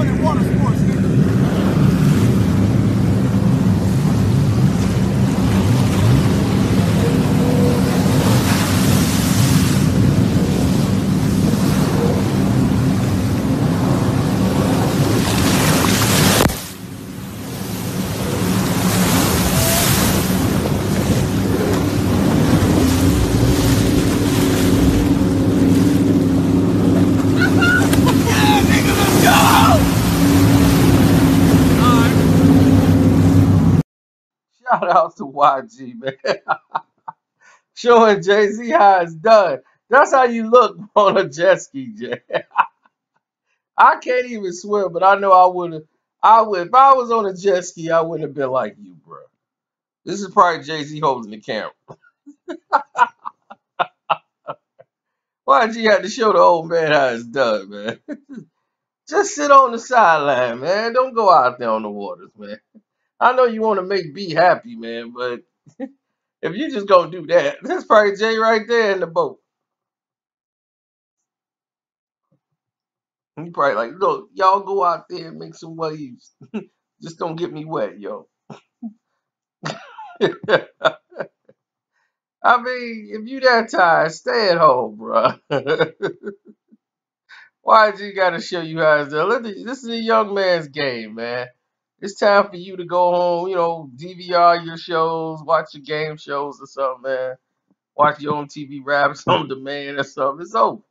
Water sports. Shout out to YG, man. Showing Jay Z how it's done. That's how you look on a jet ski, Jay. I can't even swim, but I know I would have. I would if I was on a jet ski. I wouldn't have been like you, bro. This is probably Jay Z holding the camera. YG had to show the old man how it's done, man. Just sit on the sideline, man. Don't go out there on the waters, man. I know you want to make B happy, man, but if you just gonna do that, that's probably Jay right there in the boat. He probably like, look, y'all go out there and make some waves. Just don't get me wet, yo. I mean, if you that tired, stay at home, bro. Why you got to show you how it's done? This is a young man's game, man. It's time for you to go home, DVR your shows, watch your game shows or something, man. Watch your own TV raps on demand or something. It's over.